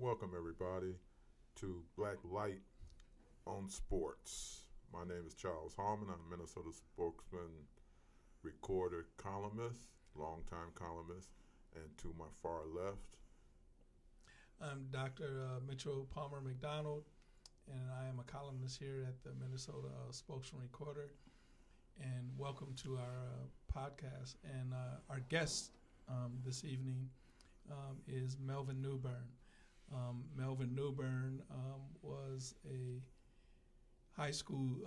Welcome, everybody, to Blacklight on Sports. My name is Charles Hallman. I'm a Minnesota Spokesman-Recorder columnist, longtime columnist, and to my far left, I'm Dr. Mitchell Palmer McDonald, and I am a columnist here at the Minnesota Spokesman-Recorder. And welcome to our podcast. And our guest this evening is Melvin Newbern. Melvin Newbern was a high school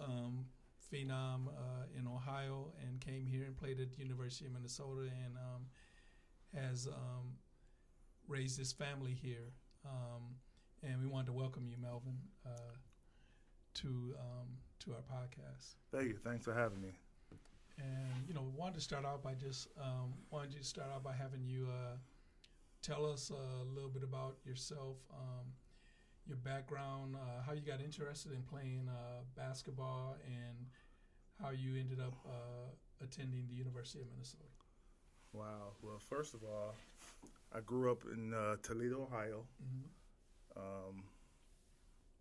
phenom in Ohio and came here and played at the University of Minnesota and has raised his family here. And we wanted to welcome you, Melvin, to our podcast. Thank you. Thanks for having me. And we wanted to start out by having you tell us a little bit about yourself, your background, how you got interested in playing basketball, and how you ended up attending the University of Minnesota. Wow. Well, first of all, I grew up in Toledo, Ohio,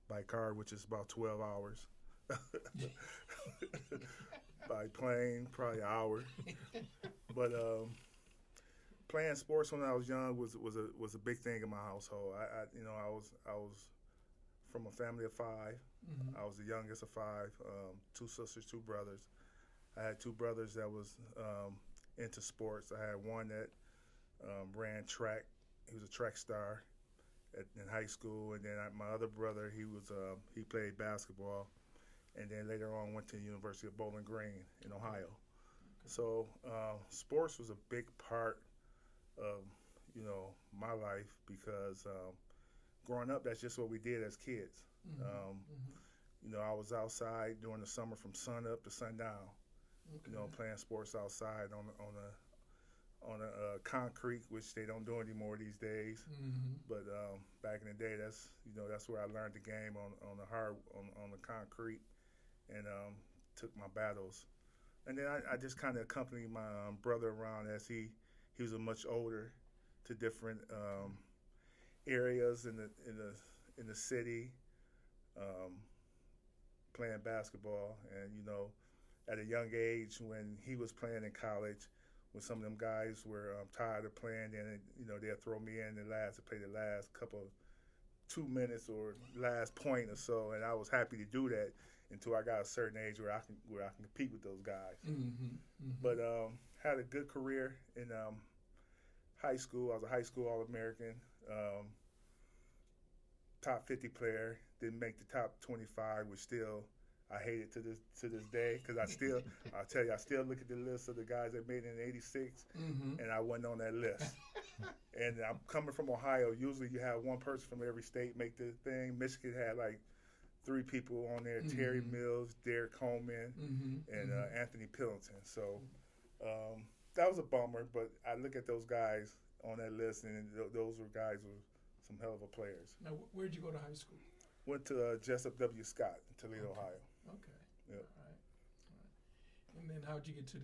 by car, which is about 12 hours. By plane, probably an hour. But playing sports when I was young was a big thing in my household. I was from a family of five. Mm-hmm. I was the youngest of five. 2 sisters, 2 brothers. I had 2 brothers that was into sports. I had one that ran track. He was a track star in high school, and then my other brother, he played basketball, and then later on went to the University of Bowling Green in Ohio. Okay. So sports was a big part of my life because growing up, that's just what we did as kids. Mm-hmm. I was outside during the summer from sun up to sundown. Okay. Playing sports outside on a concrete, which they don't do anymore these days. Mm-hmm. But back in the day, that's where I learned the game on the concrete, and took my battles. And then I just kind of accompanied my brother around as he was a much older, to different areas in the city, playing basketball. And at a young age, when he was playing in college, when some of them guys were tired of playing, then they'll throw me in to play the last couple 2 minutes or last point or so, and I was happy to do that until I got a certain age where I can compete with those guys. Mm-hmm. Mm-hmm. But had a good career in high school. I was a high school All-American, top 50 player. Didn't make the top 25, which still I hate it to this day, because I'll tell you, I still look at the list of the guys that made it in '86, Mm-hmm. and I wasn't on that list. And I'm coming from Ohio. Usually you have one person from every state make the thing. Michigan had like 3 people on there: Mm-hmm. Terry Mills, Derek Coleman, Mm-hmm. and Mm-hmm. Anthony Pillington. So that was a bummer, but I look at those guys on that list, and those were guys who were some hell of a players. Now, where'd you go to high school? Went to Jessup W. Scott in Toledo, Okay. Ohio. Okay. Yep. All right. And then how'd you get to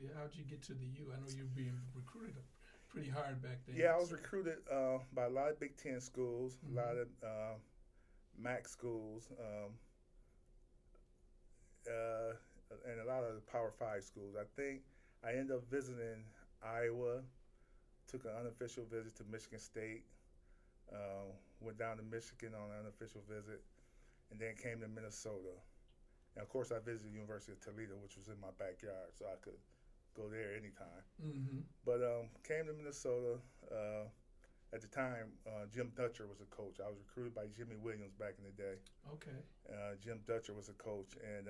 the U? I know you were being recruited pretty hard back then. Yeah, I was recruited by a lot of Big Ten schools, Mm-hmm. a lot of MAC schools, and a lot of the Power 5 schools. I think I ended up visiting Iowa, took an unofficial visit to Michigan State, went down to Michigan on an unofficial visit, and then came to Minnesota. And of course, I visited the University of Toledo, which was in my backyard, so I could go there anytime. Mm-hmm. But came to Minnesota. At the time, Jim Dutcher was a coach. I was recruited by Jimmy Williams back in the day. Okay. Jim Dutcher was a coach, and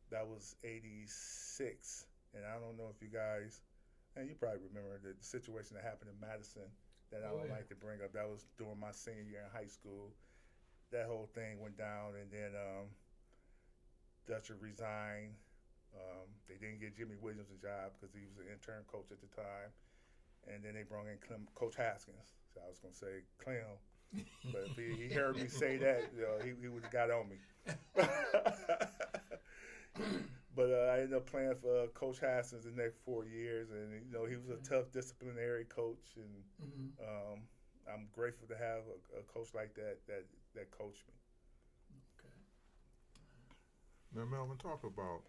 that was '86. And I don't know if you guys, and you probably remember the situation that happened in Madison that I would like to bring up. That was during my senior year in high school. That whole thing went down, and then Dutcher resigned. They didn't give Jimmy Williams a job because he was an intern coach at the time. And then they brought in Coach Haskins. So I was going to say Clem. But if he heard me say that, he would have got on me. But I ended up playing for Coach Haskins the next 4 years. And, he was a tough disciplinary coach. And I'm grateful to have a coach like that coached me. Okay. Now, Melvin, talk about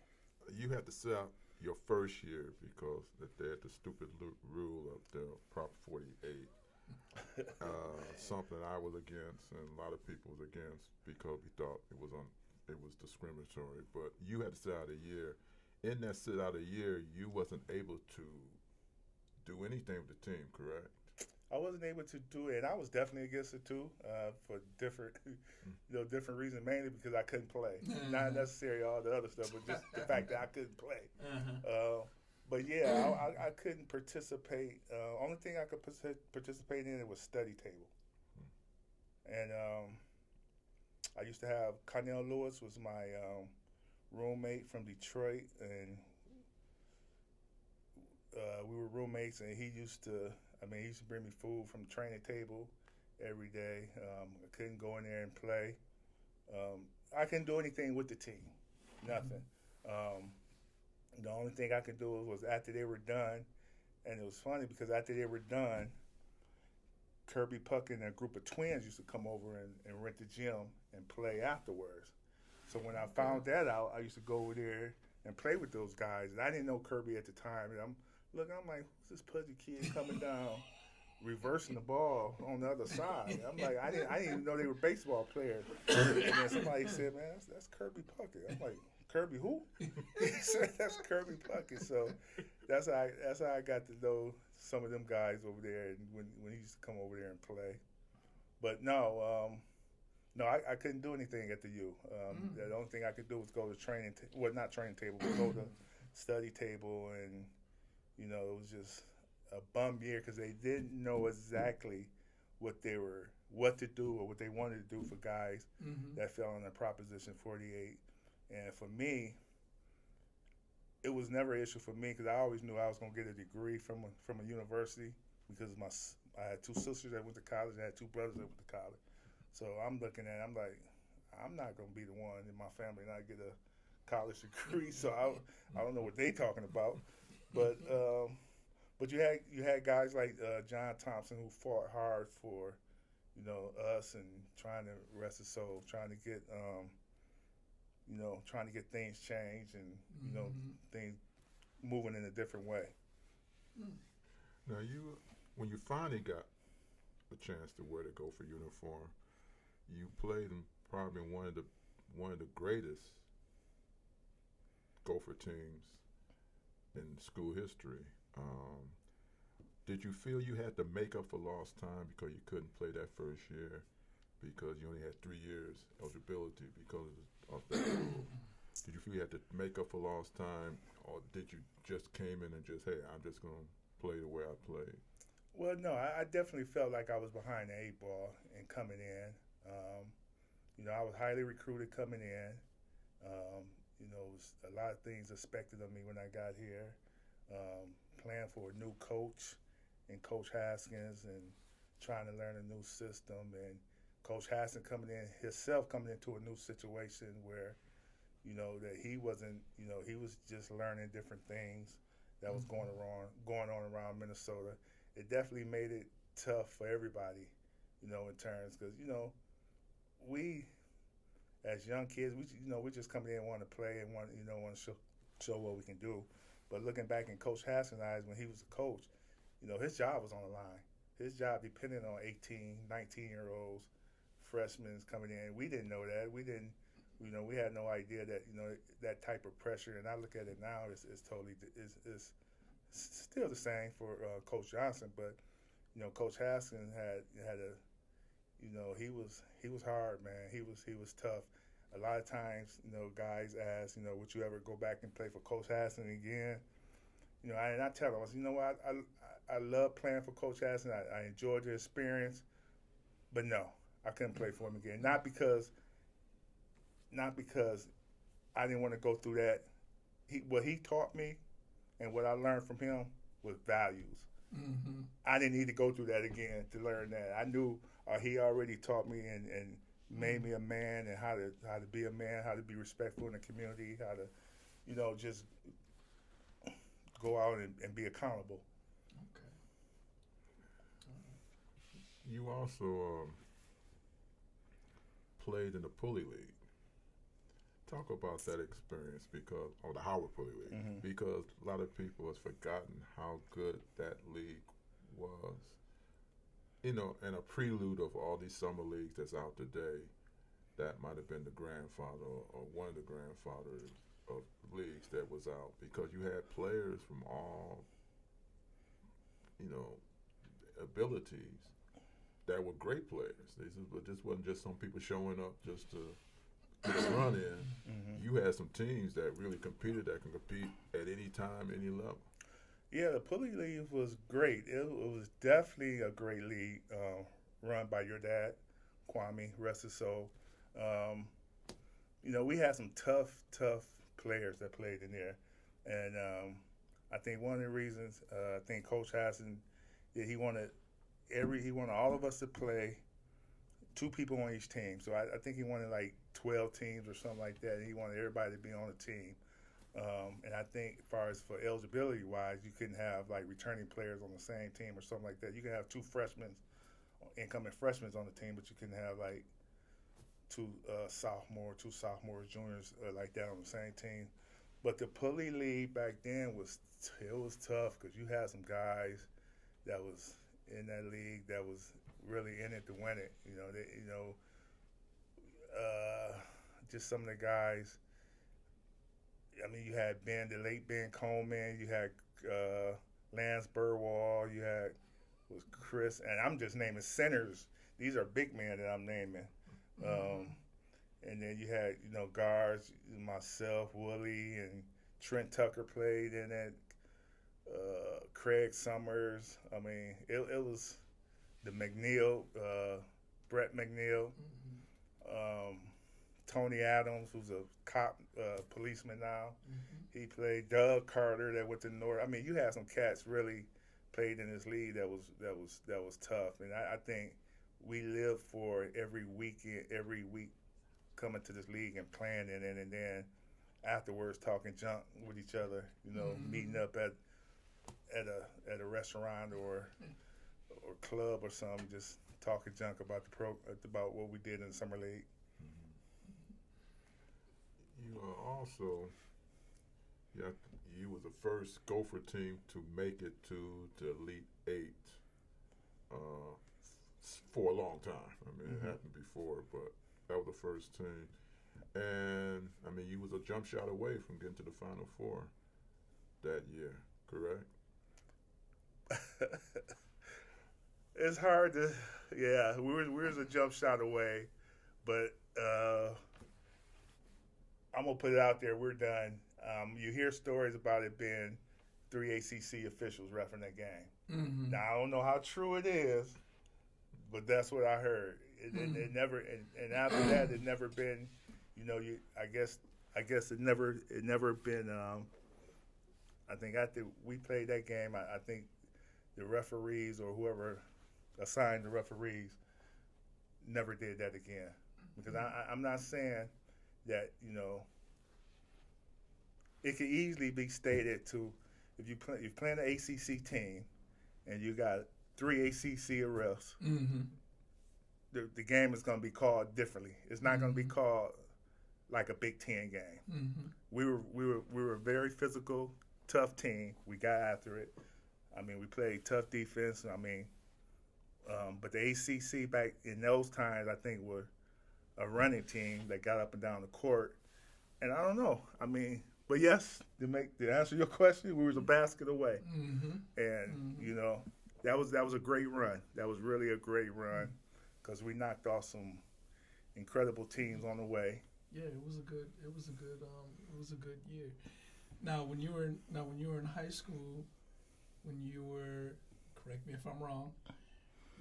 you had to sit out your first year because they had the stupid rule of the Prop 48. Something I was against and a lot of people was against because we thought it was discriminatory. But you had to sit out a year. In that sit out a year, you wasn't able to do anything with the team, correct? I wasn't able to do it, and I was definitely against it too, for different, different reasons. Mainly because I couldn't play, not necessarily all the other stuff, but just the fact that I couldn't play. But yeah, I couldn't participate. Only thing I could participate in it was study table, and I used to have Connell Lewis was my roommate from Detroit, and we were roommates, and he used to bring me food from the training table every day. I couldn't go in there and play. I couldn't do anything with the team, nothing. The only thing I could do was after they were done, and it was funny because after they were done, Kirby Puckett and a group of twins used to come over and rent the gym and play afterwards. So when I found that out, I used to go over there and play with those guys. And I didn't know Kirby at the time. And I'm like, who's this pudgy kid coming down, reversing the ball on the other side? I'm like, I didn't even know they were baseball players. And then somebody said, man, that's Kirby Puckett. I'm like, Kirby who? He said, that's Kirby Puckett. So that's how I got to know some of them guys over there, and when he used to come over there and play. But no, I couldn't do anything at the U. The only thing I could do was go to not training table, but go to study table, and it was just a bum year because they didn't know exactly what to do or what they wanted to do for guys that fell under Proposition 48. And for me, it was never an issue for me because I always knew I was going to get a degree from a university because I had two sisters that went to college and I had two brothers that went to college. So I'm looking at it, I'm like, I'm not going to be the one in my family not get a college degree. So I don't know what they talking about. But you had guys like John Thompson who fought hard for us and trying to rest his soul, trying to get things changed and things moving in a different way. Now when you finally got a chance to wear the Gopher uniform, you played in probably one of the greatest Gopher teams in school history. Did you feel you had to make up for lost time because you couldn't play that first year because you only had 3 years eligibility because of that rule? Did you feel you had to make up for lost time, or did you just came in and just, hey, I'm just going to play the way I played? Well, no, I definitely felt like I was behind the 8 ball and coming in. I was highly recruited coming in. It was a lot of things expected of me when I got here. Playing for a new coach and Coach Haskins and trying to learn a new system, and Coach Haskins coming into a new situation where, that he wasn't, he was just learning different things that was going on around Minnesota. It definitely made it tough for everybody, in terms, because, we, as young kids, we just come in and want to play and want to show what we can do. But looking back in Coach Haskins' eyes when he was a coach, his job was on the line. His job depended on 18, 19-year-olds, freshmen coming in. We didn't know that. We didn't, we had no idea that, that type of pressure. And I look at it now, it's totally, it's still the same for Coach Johnson. But, Coach Haskins had a, he was hard, man. He was tough. A lot of times, guys ask, would you ever go back and play for Coach Haskins again? And I tell them, I said, what, I love playing for Coach Haskins. I enjoyed the experience, but no, I couldn't play for him again. Not because I didn't want to go through that. What he taught me and what I learned from him was values. Mm-hmm. I didn't need to go through that again to learn that. I knew he already taught me and made me a man, and how to be a man, how to be respectful in the community, how to, just go out and be accountable. Okay. You also played in the Pulley League. Talk about that experience or the Howard Pulley League, Mm-hmm. because a lot of people have forgotten how good that league was. And a prelude of all these summer leagues that's out today, that might have been the grandfather or one of the grandfathers of leagues that was out, because you had players from all, abilities that were great players. This wasn't just some people showing up just to get a run in. Mm-hmm. You had some teams that really competed, that can compete at any time, any level. Yeah, the Pulley League was great. It was definitely a great league run by your dad, Kwame, rest his soul. We had some tough players that played in there. And I think one of the reasons, I think Coach Hassan, he wanted all of us to play 2 people on each team. So I think he wanted like 12 teams or something like that. And he wanted everybody to be on a team. And I think as far as for eligibility-wise, you couldn't have like returning players on the same team or something like that. You can have 2 incoming freshmen on the team, but you couldn't have like 2 sophomores, juniors like that on the same team. But the Pulley League back then was tough, because you had some guys that was in that league that was really in it to win it. Just some of the guys. I mean, you had the late Ben Coleman, you had Lance Burwell, you had Chris, and I'm just naming centers. These are big men that I'm naming. And then you had, guards, myself, Wooly, and Trent Tucker played in it, Craig Summers. I mean, it was the McNeil, Brett McNeil, Tony Adams, who's a cop, policeman now. Mm-hmm. He played Doug Carter that went to North. I mean, you had some cats really played in this league that was tough. And I think we lived for every week coming to this league and playing in it, and then afterwards talking junk with each other. Meeting up at a restaurant or club or something, just talking junk about about what we did in the summer league. You also, you were the first Gopher team to make it to the Elite 8 for a long time. I mean, it happened before, but that was the first team. And, I mean, you was a jump shot away from getting to the Final Four that year, correct? It's hard to, we was a jump shot away, but I'm going to put it out there. We're done. You hear stories about it being 3 ACC officials reffing that game. Mm-hmm. Now, I don't know how true it is, but that's what I heard. It never, and after that, it never been, I guess it never been, I think after we played that game, I think the referees or whoever assigned the referees never did that again. Because I'm not saying that, it could easily be stated to, if you're playing an ACC team and you got 3 ACC arrests, the game is going to be called differently. It's not going to be called like a Big Ten game. Mm-hmm. We were a very physical, tough team. We got after it. I mean, we played tough defense. I mean, but the ACC back in those times, I think, were a running team that got up and down the court. And I don't know. I mean, but yes, to answer your question, we was a basket away. Mm-hmm. And that was a great run. That was really a great run, because we knocked off some incredible teams on the way. Yeah, it was a good year. Now, when you were in high school, when you were, correct me if I'm wrong,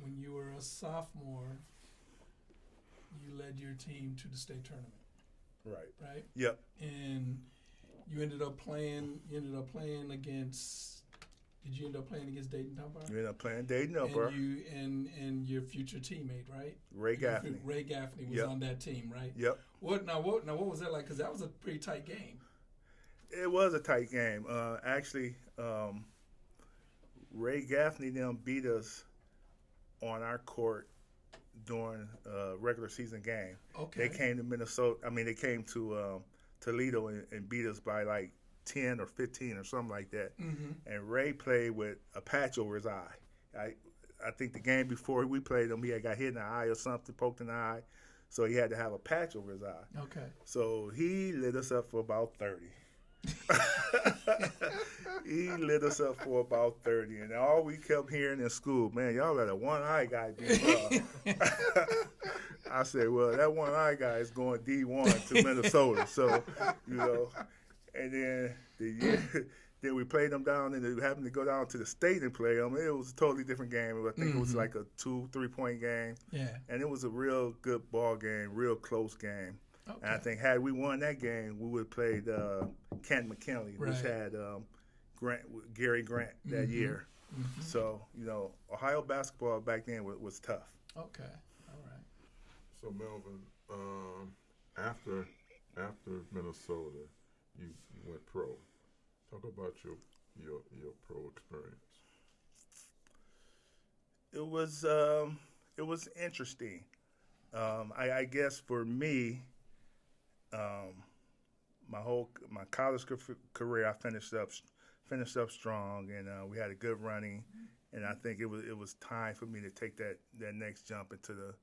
when you were a sophomore, you led your team to the state tournament. Right? Yep. And you ended up playing against. Did you end up playing against Dayton Dunbar? You ended up playing Dayton Dunbar. And your future teammate, right? Ray Gaffney. Ray Gaffney was on that team, right? Yep. What was that like? Because that was a pretty tight game. It was a tight game. Actually, Ray Gaffney them beat us on our court during a regular season game. Okay. They came to Minnesota. I mean, they came to Toledo and beat us by like 10 or 15 or something like that. And Ray played with a patch over his eye. I think the game before we played him, he had got hit in the eye or something, poked in the eye. So he had to have a patch over his eye. Okay. So he lit us up for about 30. He lit us up for about 30. And all we kept hearing in school, man, y'all got a one-eye guy beat up. I said, well, that one-eye guy is going D1 to Minnesota. So, you know, and then then we played them down, and we happened to go down to the state and play them. It was a totally different game. I think it was like a 2-3 point game. Yeah. And it was a real good ball game, real close game. Okay. And I think had we won that game, we would have played Kent McKinley, which had Gary Grant that year. So, you know, Ohio basketball back then was tough. Okay. All right. So Melvin, after Minnesota, you went pro. Talk about your pro experience. It was interesting. I guess for me, my college career, I finished up strong, and we had a good running, and I think it was time for me to take that next jump into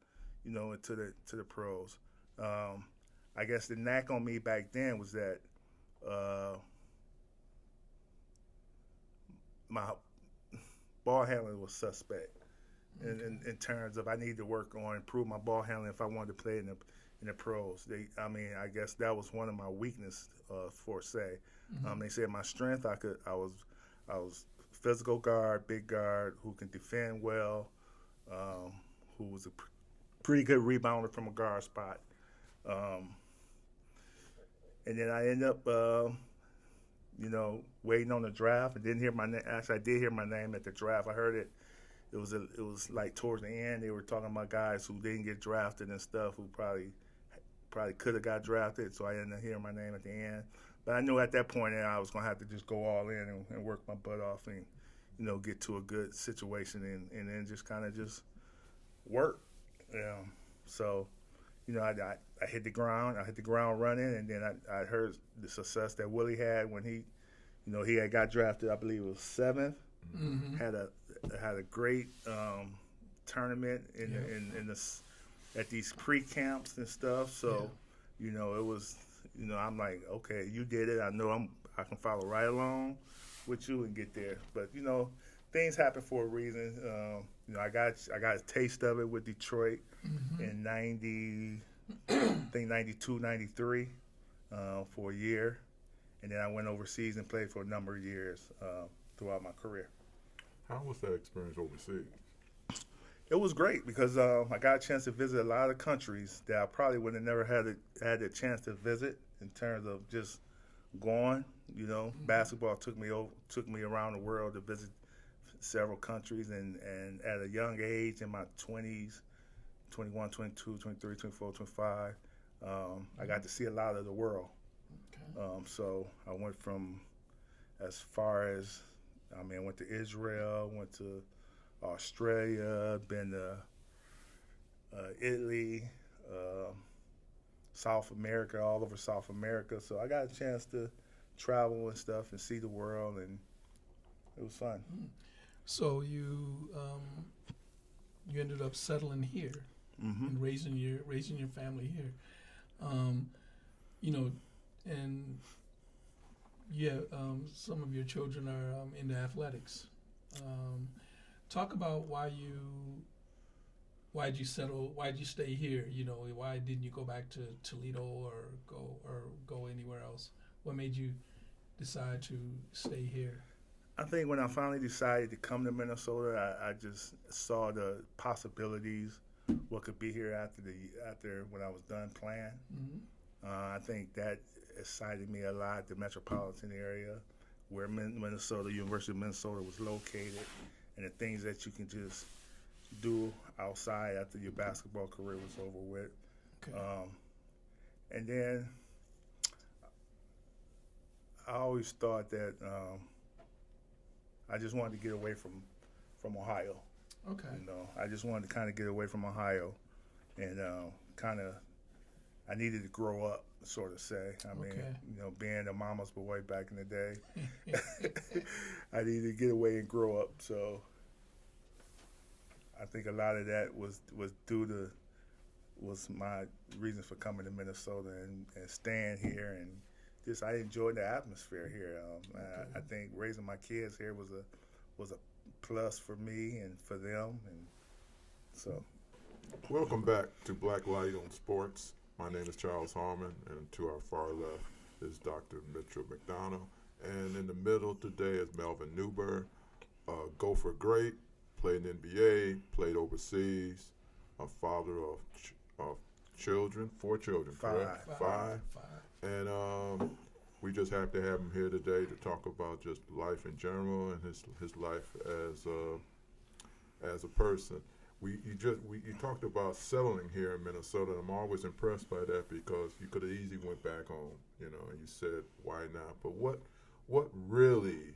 the pros. I guess the knack on me back then was that my ball handling was suspect. In terms of I need to work on improve my ball handling if I wanted to play in the pros. I guess that was one of my weaknesses for say. They said my strength I was physical guard, big guard who can defend well, who was a pretty good rebounder from a guard spot. And then I ended up waiting on the draft. I didn't hear my name. Actually, I did hear my name at the draft. I heard it. It was like towards the end. They were talking about guys who didn't get drafted and stuff who probably could have got drafted. So I didn't hear my name at the end. But I knew at that point that I was going to have to just go all in and work my butt off and get to a good situation and then just kind of just work. So I hit the ground. I hit the ground running, and then I heard the success that Willie had when he had got drafted. I believe it was 7th. Had a great tournament at these pre-camps and stuff. So, it was, I'm like, okay, you did it. I know I can follow right along with you and get there. But things happen for a reason. I got a taste of it with Detroit in 92, 93 for a year, and then I went overseas and played for a number of years throughout my career. How was that experience overseas? It was great because I got a chance to visit a lot of countries that I probably would have never had a chance to visit in terms of just going. Basketball took me around the world to visit several countries, and at a young age in my 20s, 21, 22, 23, 24, 25, I got to see a lot of the world. Okay. So I went from as far as, I went to Israel, went to Australia, been to Italy, South America, all over South America. So I got a chance to travel and stuff and see the world, and it was fun. So you ended up settling here and raising your family here, and some of your children are into athletics. Talk about why'd you settle? Why'd you stay here? Why didn't you go back to Toledo or go anywhere else? What made you decide to stay here? I think when I finally decided to come to Minnesota, I just saw the possibilities, what could be here after when I was done playing. I think that excited me a lot, the metropolitan area where Minnesota, University of Minnesota was located, and the things that you can just do outside after your basketball career was over with. Okay. And then I always thought that I just wanted to get away from Ohio. Okay. You know, I just wanted to kind of get away from Ohio, and I needed to grow up, sort of say. I mean, Okay. you know, being a mama's boy back in the day, I needed to get away and grow up. So I think a lot of that was my reason for coming to Minnesota and staying here, and just I enjoyed the atmosphere here. I think raising my kids here was a plus for me and for them, and so. Welcome back to Blacklight on Sports. My name is Charles Hallman, and to our far left is Dr. Mitchell McDonald. And in the middle today is Melvin Newbern, Gopher great, played in the NBA, played overseas, a father of children, 4 children, correct? Five. And we just have to have him here today to talk about just life in general and his life as a person. You talked about settling here in Minnesota. I'm always impressed by that because you could have easily went back home, you know, and you said, why not? But what really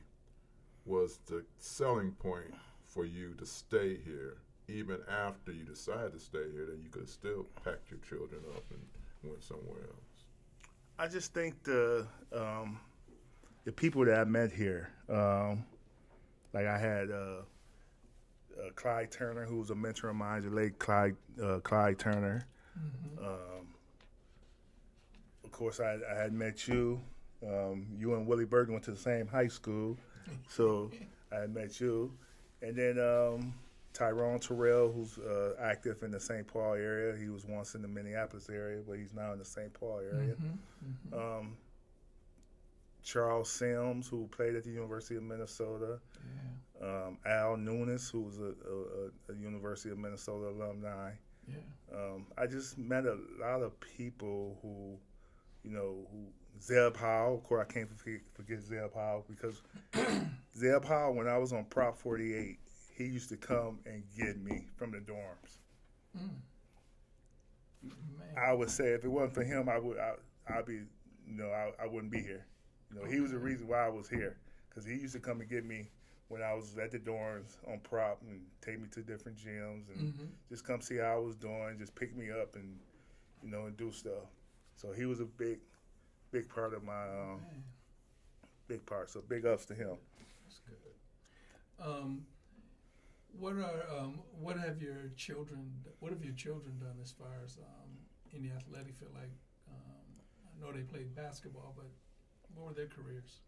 was the selling point for you to stay here, even after you decided to stay here, that you could have still packed your children up and went somewhere else? I just think the people that I met here, like I had Clyde Turner, who was a mentor of mine, the late Clyde Turner. Mm-hmm. Of course, I had met you. You and Willie Bergen went to the same high school, so I had met you. And then Tyrone Terrell, who's active in the St. Paul area. He was once in the Minneapolis area, but he's now in the St. Paul area. Mm-hmm. Mm-hmm. Charles Sims, who played at the University of Minnesota. Yeah. Al Nunes, who was a University of Minnesota alumni. Yeah. I just met a lot of people who, you know, Zeb Howell. Of course, I can't forget Zeb Howell because Zeb Howell, when I was on Prop 48, he used to come and get me from the dorms. Mm. I would say if it wasn't for him, I'd be, you know, I wouldn't be here. You know, he was the reason why I was here because he used to come and get me when I was at the dorms on Prop and take me to different gyms and just come see how I was doing, just pick me up and, you know, and do stuff. So he was a big part of my big part. So big ups to him. That's good. What have your children done as far as in the athletic field? Like, I know they played basketball, but what were their careers?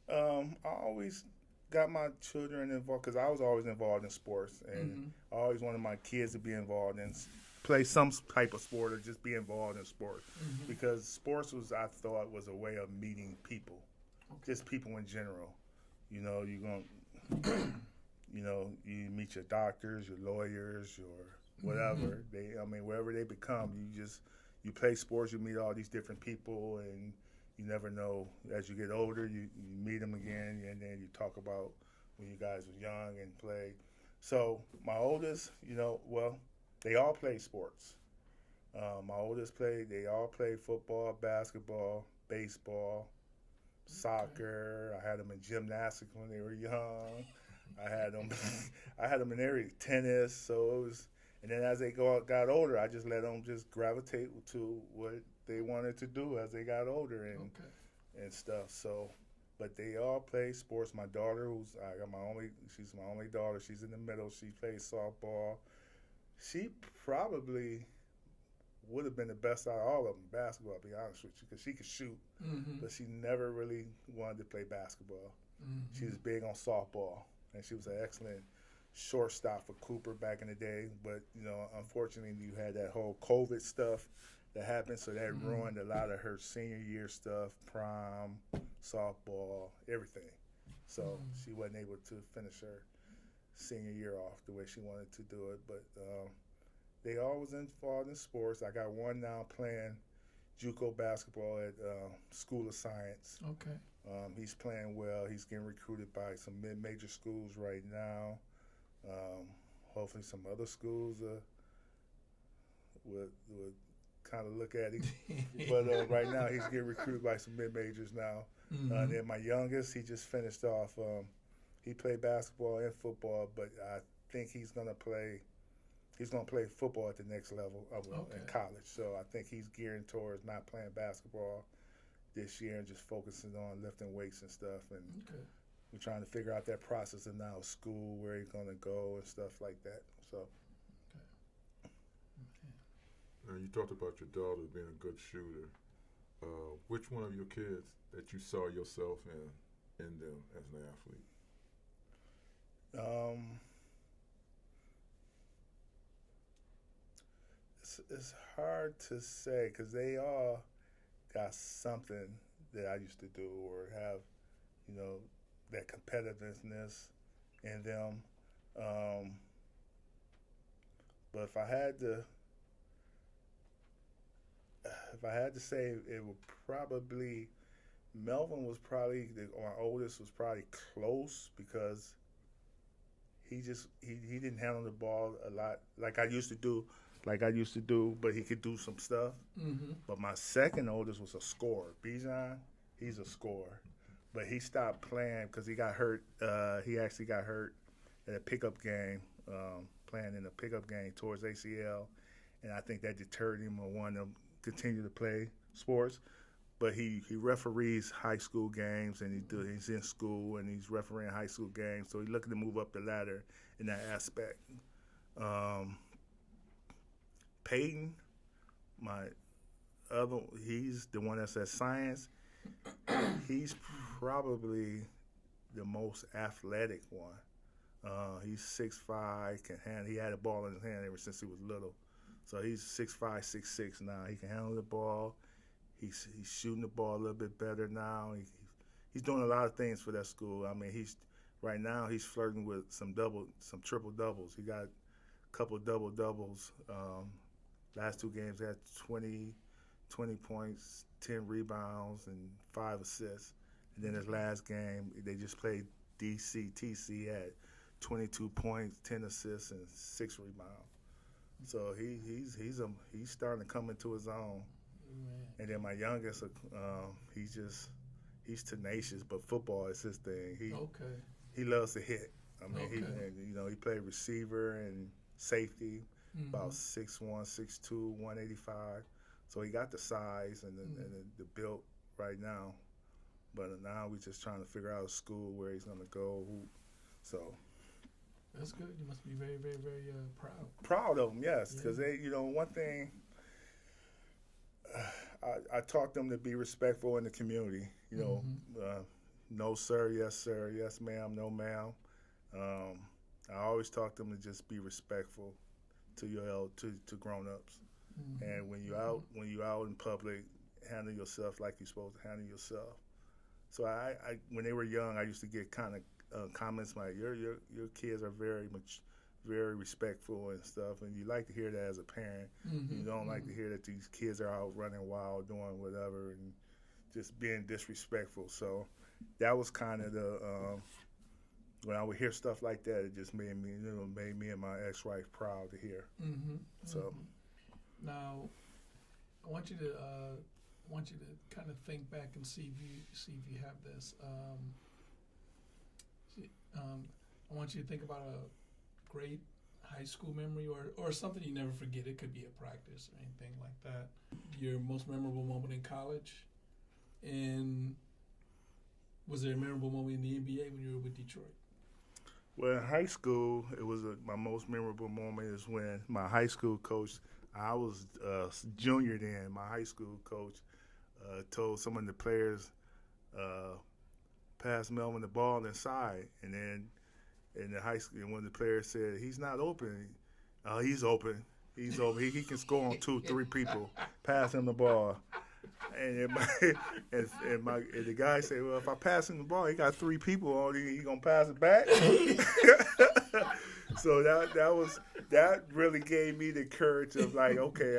I always got my children involved because I was always involved in sports, and I always wanted my kids to be involved in play some type of sport or just be involved in sports because sports I thought was a way of meeting people, just people in general. You know, you meet your doctors, your lawyers, your whatever. Wherever they become, you play sports, you meet all these different people, and you never know. As you get older, you meet them again, and then you talk about when you guys were young and played. So my oldest, they all play sports. My oldest they all played football, basketball, baseball, soccer. I had them in gymnastics when they were young. I had them in every tennis. So it was, and then as they got older, I just let them just gravitate to what they wanted to do as they got older and stuff. So, but they all play sports. My daughter, she's my only daughter. She's in the middle. She plays softball. She probably would have been the best out of all of them, basketball, to be honest with you, because she could shoot, but she never really wanted to play basketball. She was big on softball, and she was an excellent shortstop for Cooper back in the day. But, unfortunately, you had that whole COVID stuff that happened, so that ruined a lot of her senior year stuff, prom, softball, everything. So she wasn't able to finish her senior year off the way she wanted to do it. But they always involved in sports. I got one now playing JUCO basketball at School of Science. Okay. He's playing well. He's getting recruited by some mid-major schools right now. Hopefully some other schools would kind of look at him. But right now he's getting recruited by some mid-majors now. And then my youngest, he just finished off. He played basketball and football, but I think he's gonna play. He's gonna play football at the next level in college. So I think he's gearing towards not playing basketball this year and just focusing on lifting weights and stuff. And we're trying to figure out that process of now school, where he's gonna go and stuff like that. So. Now, you talked about your daughter being a good shooter. Which one of your kids that you saw yourself in them as an athlete? It's hard to say because they all got something that I used to do or have, that competitiveness in them. But if I had to say, it would probably Melvin was probably our oldest was probably close because he didn't handle the ball a lot like I used to do, but he could do some stuff. Mm-hmm. But my second oldest was a scorer. Bijan, he's a scorer, but he stopped playing because he got hurt. He actually got hurt at a pickup game, playing in a pickup game towards ACL, and I think that deterred him and wanted to continue to play sports. But he referees high school games, and he's in school, and he's refereeing high school games. So he's looking to move up the ladder in that aspect. Peyton, he's the one that says science. He's probably the most athletic one. He's 6'5", he had a ball in his hand ever since he was little. So he's 6'5", 6'6" now. He can handle the ball. He's shooting the ball a little bit better now. He's doing a lot of things for that school. I mean, right now he's flirting with some triple doubles. He got a couple double doubles. Last two games he had 20 points, 10 rebounds, and 5 assists. And then his last game they just played TC had 22 points, 10 assists, and 6 rebounds. So he's starting to come into his own. Man. And then my youngest, he's tenacious, but football is his thing. He loves to hit. I mean, he played receiver and safety, about 6'1", 6'2", 185. So he got the size and the build right now. But now we're just trying to figure out a school where he's going to go. That's good. You must be very, very, very proud. Proud of them, yes, because one thing. I taught them to be respectful in the community. No sir, yes ma'am, no ma'am. I always taught them to just be respectful to grown-ups. Mm-hmm. And when you out in public, handle yourself like you're supposed to handle yourself. So I when they were young, I used to get kind of comments like your kids are very respectful and stuff, and you like to hear that as a parent. Mm-hmm. You don't like to hear that these kids are out running wild, doing whatever, and just being disrespectful. So that was kind of the when I would hear stuff like that, it just made me and my ex-wife proud to hear. Mm-hmm. So now, I want you to kind of think back and see if you have this. I want you to think about a great high school memory or something you never forget. It could be a practice or anything like that. Your most memorable moment in college, and was there a memorable moment in the NBA when you were with Detroit? Well, in high school, it was my most memorable moment is when my high school coach, I was junior then, my high school coach told some of the players, pass Melvin the ball inside, and then in the high school, one of the players said, he's not open. He's open. He's open. He can score on 2-3 people. Pass him the ball. And the guy said, well, if I pass him the ball, he got 3 people on him. He gonna pass it back? So that really gave me the courage of like, okay,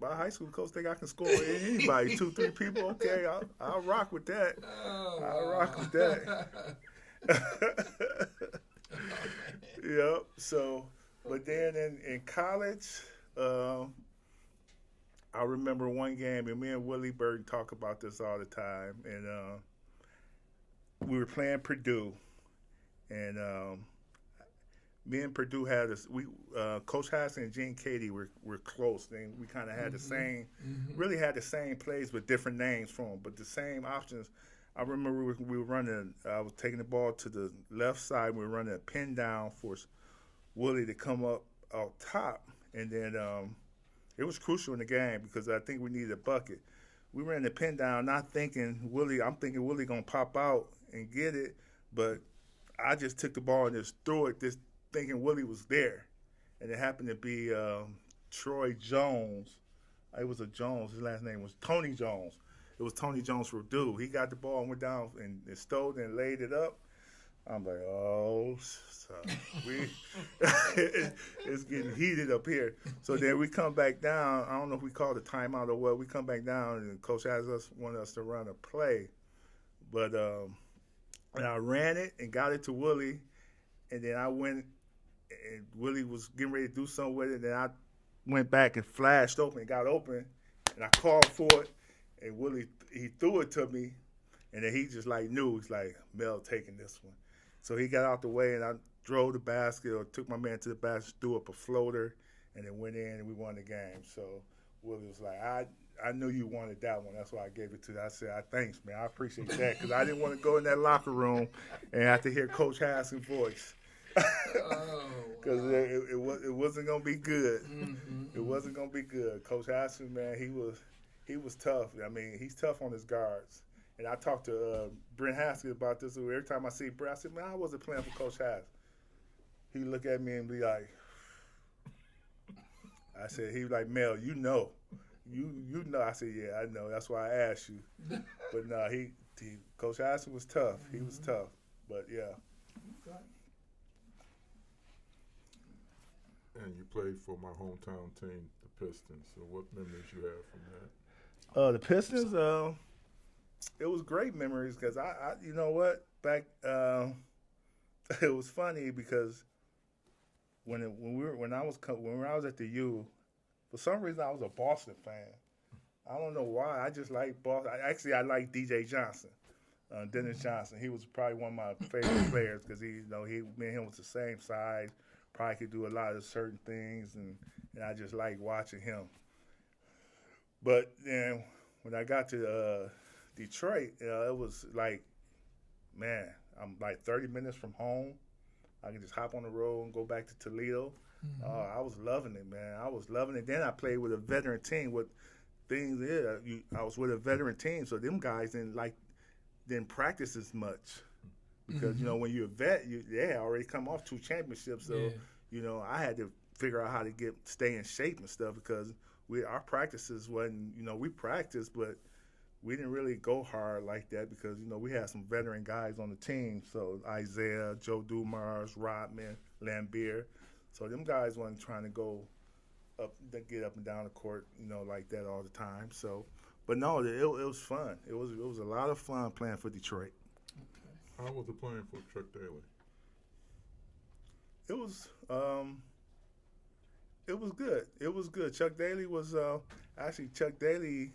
my high school coach think I can score anybody, 2-3 people. Okay, I'll rock with that. I'll rock with that. Yep. So, but then in college, I remember one game, and me and Willie Burton talk about this all the time. And we were playing Purdue, and me and Purdue had Coach Hassan and Gene Katie were close. And we kind of had the same, really had the same plays with different names for them, but the same options. I remember we were running. I was taking the ball to the left side. We were running a pin down for Willie to come up out top, and then it was crucial in the game because I think we needed a bucket. We ran the pin down, not thinking Willie. I'm thinking Willie gonna pop out and get it, but I just took the ball and just threw it, just thinking Willie was there, and it happened to be Troy Jones. It was a Jones. His last name was Tony Jones. It was Tony Jones from Purdue. He got the ball and went down and stole it and laid it up. I'm like, oh, so it's getting heated up here. So then we come back down. I don't know if we called a timeout or what. We come back down, and Coach wanted us to run a play. But and I ran it and got it to Willie, and then I went, and Willie was getting ready to do something with it, and then I went back and flashed open, got open, and I called for it, and Willie, he threw it to me, and then he just knew. He's like, Mel taking this one. So he got out the way, and I drove the basket or took my man to the basket, threw up a floater, and then went in, and we won the game. So Willie was like, I knew you wanted that one. That's why I gave it to you. I said, thanks, man. I appreciate that because I didn't want to go in that locker room and have to hear Coach Hassan's voice. Because it wasn't going to be good. It wasn't going to be good. Coach Hassan, man, he was tough. I mean, he's tough on his guards. And I talked to Brent Haskell about this. Every time I see Brent, I said, man, I wasn't playing for Coach Hassan. He look at me and be like, I said, he was like, Mel, you know. You know. I said, yeah, I know. That's why I asked you. But no, Coach Hassan was tough. He was tough. But, yeah. And you played for my hometown team, the Pistons. So what memories you have from that? The Pistons, it was great memories because I you know what, back it was funny because when I was at the U, for some reason I was a Boston fan. I don't know why. I just like Boston. I like DJ Johnson, Dennis Johnson. He was probably one of my favorite players because me and him was the same size. Probably could do a lot of certain things, and I just like watching him. But then when I got to Detroit, it was like, man, I'm like 30 minutes from home. I can just hop on the road and go back to Toledo. I was loving it, man. I was loving it. Then I played with a veteran team. I was with a veteran team, so them guys didn't practice as much because when you're a vet, they already come off 2 championships. So I had to figure out how to stay in shape and stuff because our practices wasn't. We practiced, but we didn't really go hard like that because, we had some veteran guys on the team. So Isaiah, Joe Dumars, Rodman, Lambeer. So them guys wasn't trying to get up and down the court, like that all the time. So, but no, it was fun. It was a lot of fun playing for Detroit. Okay. How was it playing for Chuck Daly? It was good. It was good. Chuck Daly was Chuck Daly.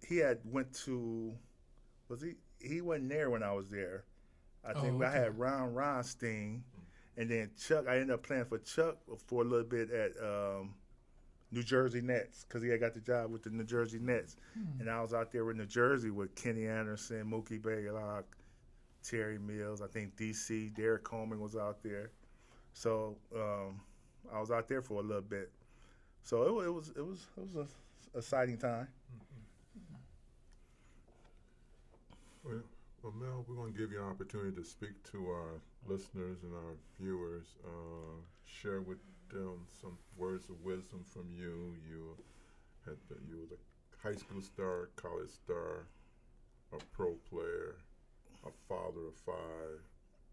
He had went to, he wasn't there when I was there. I think I had Ron Ronstein, and then Chuck, I ended up playing for Chuck for a little bit at New Jersey Nets because he had got the job with the New Jersey Nets. And I was out there in New Jersey with Kenny Anderson, Mookie Baylock, Terry Mills, I think DC, Derek Coleman was out there. So I was out there for a little bit. So it was an exciting time. Well, Mel, we're going to give you an opportunity to speak to our listeners and our viewers. Share with them some words of wisdom from you. You were a high school star, college star, a pro player, a father of 5,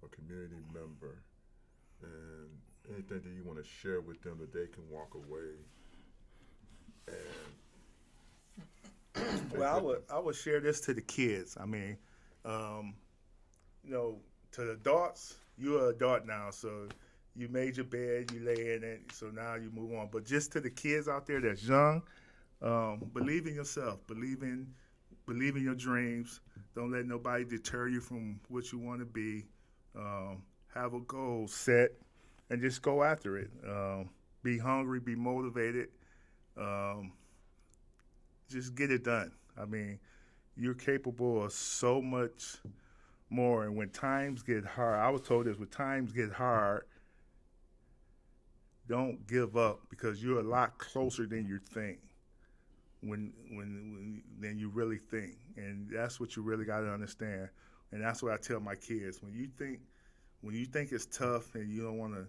a community member, and anything that you want to share with them that they can walk away and. Well, I would share this to the kids. I mean, to the adults, you're an adult now, so you made your bed, you lay in it, so now you move on. But just to the kids out there that's young, believe in yourself, believe in your dreams. Don't let nobody deter you from what you want to be. have a goal set, and just go after it. Be hungry, be motivated. Just get it done. I mean, you're capable of so much more. And when times get hard, I was told this: when times get hard, don't give up, because you're a lot closer than you think. When than you really think, and that's what you really got to understand. And that's what I tell my kids: when you think it's tough and you don't want to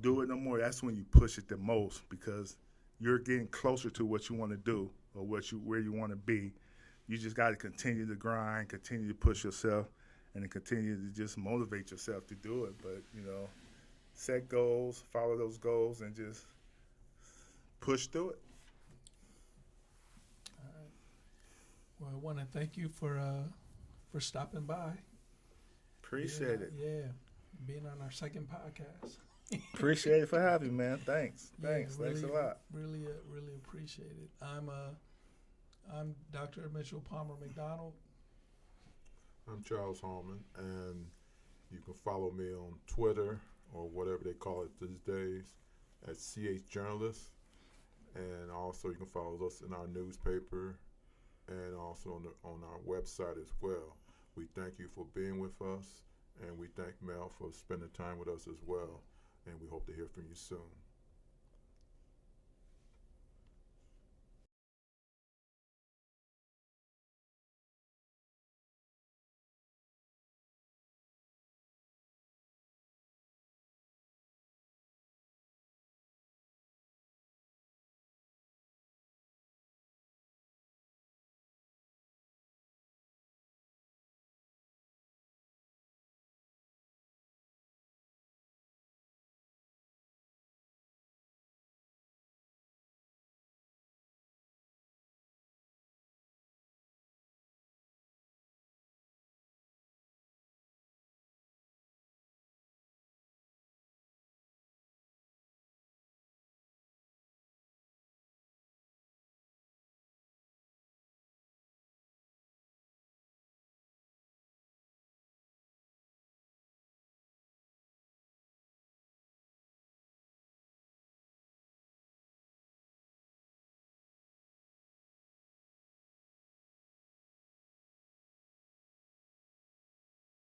do it no more, that's when you push it the most, because you're getting closer to what you want to do or where you want to be. You just got to continue to grind, continue to push yourself, and then continue to just motivate yourself to do it. But set goals, follow those goals, and just push through it. Well, I want to thank you for stopping by. Appreciate it. Yeah, being on our second podcast. Appreciate it for having me, man. Thanks. Really, Thanks a lot. Really appreciate it. I'm Dr. Mitchell Palmer McDonald. I'm Charles Hallman, and you can follow me on Twitter, or whatever they call it these days, at CH Journalist. And also you can follow us in our newspaper and also on our website as well. We thank you for being with us, and we thank Mel for spending time with us as well. And we hope to hear from you soon.